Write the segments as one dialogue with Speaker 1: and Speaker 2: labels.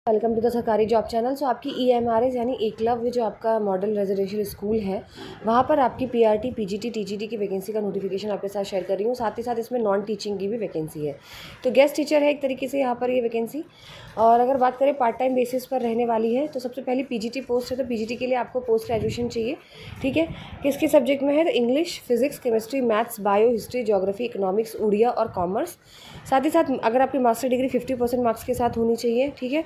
Speaker 1: Welcome to the सरकारी job channel. सो आपकी EMRS यानी एकलव्य जो आपका मॉडल रेजिडेंशियल स्कूल है, वहाँ पर आपकी PRT, PGT, TGT की वैकेंसी का नोटिफिकेशन आपके साथ शेयर कर रही हूँ। साथ ही साथ इसमें नॉन टीचिंग की भी वैकेंसी है। तो गेस्ट टीचर है एक तरीके से यहाँ पर ये वैकेंसी। और अगर बात करें पार्ट टाइम बेसिस पर रहने वाली है, तो सबसे पहले PGT पोस्ट है। तो PGT के लिए आपको पोस्ट ग्रेजुएशन चाहिए, ठीक है। किसके सब्जेक्ट में है? तो English, physics, chemistry, maths, bio, history, geography, economics, Odia और कॉमर्स। साथ ही साथ अगर आपकी मास्टर डिग्री 50% मार्क्स के साथ होनी चाहिए, ठीक है।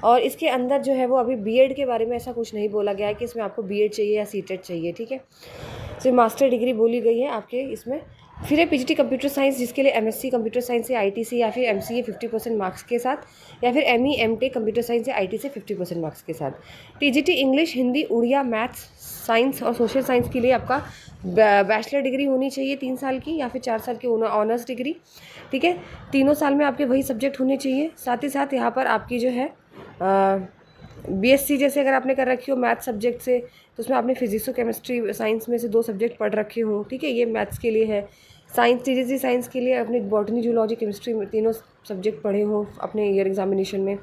Speaker 1: और इसके अंदर जो है वो अभी बीएड के बारे में ऐसा कुछ नहीं बोला गया है कि इसमें आपको बीएड चाहिए या सीटेट चाहिए, ठीक है। सिर्फ मास्टर डिग्री बोली गई है आपके इसमें। फिर है PGT कंप्यूटर साइंस, जिसके लिए MSc कंप्यूटर साइंस से ITC या फिर MCA 50% मार्क्स के साथ, या फिर ME MTech कंप्यूटर साइंस से IT से 50% मार्क्स के साथ। TGT English, Hindi, Odia, maths, science और सोशल साइंस के लिए आपका बैचलर डिग्री होनी चाहिए 3 साल की, या फिर 4 साल की ऑनर्स डिग्री, ठीक है। तीनों साल में आपके वही सब्जेक्ट होने चाहिए। साथ ही साथ यहाँ पर आपकी जो है BSc जैसे अगर आपने कर रखी हो मैथ सब्जेक्ट से, तो उसमें आपने फिजिक्स और केमिस्ट्री साइंस में से 2 सब्जेक्ट पढ़ रखे हो, ठीक है। ये मैथ्स के लिए है। साइंस TGT साइंस के लिए अपने बॉटनी, जूलॉजी, केमिस्ट्री में तीनों सब्जेक्ट पढ़े हो अपने ईयर एग्जामिनेशन में।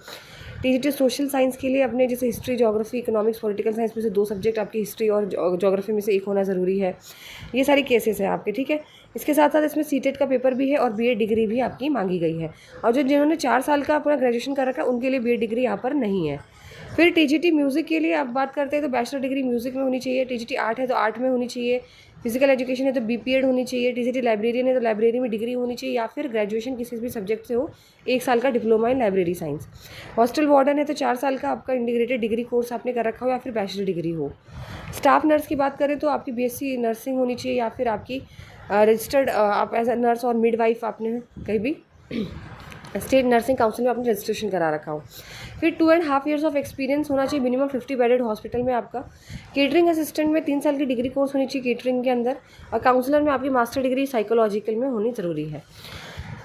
Speaker 1: TGT सोशल साइंस के लिए अपने जैसे history, geography, economics, political science में से 2 सब्जेक्ट आपकी हिस्ट्री और ज्योग्राफी में से एक होना ज़रूरी है। ये सारी केसेस हैं आपके, ठीक है। इसके साथ साथ इसमें सीटेट का पेपर भी है और BEd डिग्री भी आपकी मांगी गई है। और जिन्होंने 4 साल का अपना ग्रेजुएशन कर रखा है उनके लिए BEd डिग्री यहाँ पर नहीं है। फिर TGT म्यूज़िक के लिए आप बात करते हैं तो बैचलर डिग्री म्यूज़िक में होनी चाहिए। TGT आर्ट है तो आर्ट में होनी चाहिए। फिजिकल एजुकेशन है तो BPEd होनी चाहिए। TGT लाइब्रेरियन है तो लाइब्रेरी में डिग्री होनी चाहिए, या फिर ग्रेजुएशन किसी भी सब्जेक्ट से हो, 1 साल का diploma in library science. Hostel warden है तो 4 साल का आपका इंटीग्रेटेड डिग्री कोर्स आपने कर रखा हो, या फिर बैचलर डिग्री हो। स्टाफ नर्स की बात करें तो आपकी BSc नर्सिंग होनी चाहिए, या फिर आपकी रजिस्टर्ड आप एज अ नर्स और मिडवाइफ आपने कहीं भी स्टेट नर्सिंग काउंसिल में आपने रजिस्ट्रेशन करा रखा हो। फिर 2.5 ईयर्स ऑफ एक्सपीरियंस होना चाहिए मिनिमम 50 बेडेड हॉस्पिटल में आपका। केटरिंग असिस्टेंट में 3 साल की डिग्री कोर्स होनी चाहिए केटरिंग के अंदर। और काउंसलर में आपकी मास्टर डिग्री साइकोलॉजिकल में होनी ज़रूरी है।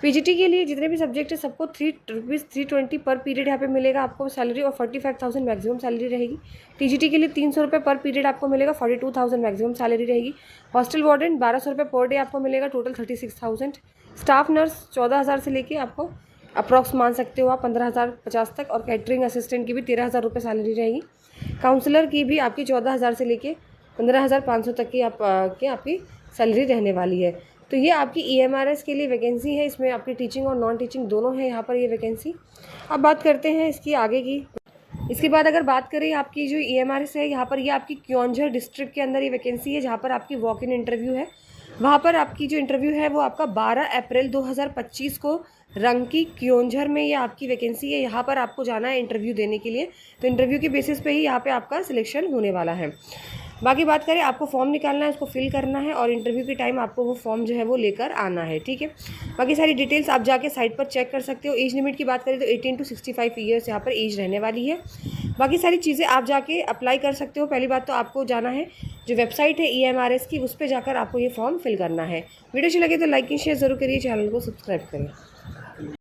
Speaker 1: PGT के लिए जितने भी सब्जेक्ट है सबको ₹320 पर पीरियड यहाँ पे मिलेगा आपको सैलरी, और 45,000 मैक्सिमम सैलरी रहेगी। TGT के लिए ₹300 पर पीरियड आपको मिलेगा, 42,000 मैक्सिमम सैलरी रहेगी। हॉस्टल वार्डन ₹1200 पर डे आपको मिलेगा, टोटल 36,000। स्टाफ नर्स 14,000 से लेके आपको अप्रॉक्स मान सकते हो आप 15,050 तक, और कैटरिंग असिस्टेंट की भी 13,000 रुपये सैलरी रहेगी। काउंसलर की भी आपकी 14,000 से लेके 15,500 तक की आपकी सैलरी रहने वाली है। तो ये आपकी EMRS के लिए वैकेंसी है। इसमें आपकी टीचिंग और नॉन टीचिंग दोनों है यहाँ पर ये वैकेंसी। अब बात करते हैं इसकी आगे की। इसके बाद अगर बात करें आपकी जो EMRS है, यहाँ पर ये आपकी क्योंझर डिस्ट्रिक्ट के अंदर ये वैकेंसी है, जहाँ पर आपकी वॉक इन इंटरव्यू है। वहाँ पर आपकी जो इंटरव्यू है वो आपका 12 अप्रैल 2025 को रंकी क्योंझर में ये आपकी वैकेंसी है। यहाँ पर आपको जाना है इंटरव्यू देने के लिए। तो इंटरव्यू के बेसिस पे ही यहाँ पे आपका सिलेक्शन होने वाला है। बाकी बात करें, आपको फॉर्म निकालना है, उसको फिल करना है, और इंटरव्यू के टाइम आपको वो फॉर्म जो है वो लेकर आना है, ठीक है। बाकी सारी डिटेल्स आप जाके साइट पर चेक कर सकते हो। एज लिमिट की बात करें तो 18 to 65 ईयर्स यहाँ पर एज रहने वाली है। बाकी सारी चीज़ें आप जाके अप्लाई कर सकते हो। पहली बात तो आपको जाना है जो वेबसाइट है EMRS की, उस पर जाकर आपको ये फॉर्म फिल करना है। वीडियो अच्छी लगे तो लाइक एंड शेयर ज़रूर करिए, चैनल को सब्सक्राइब करें।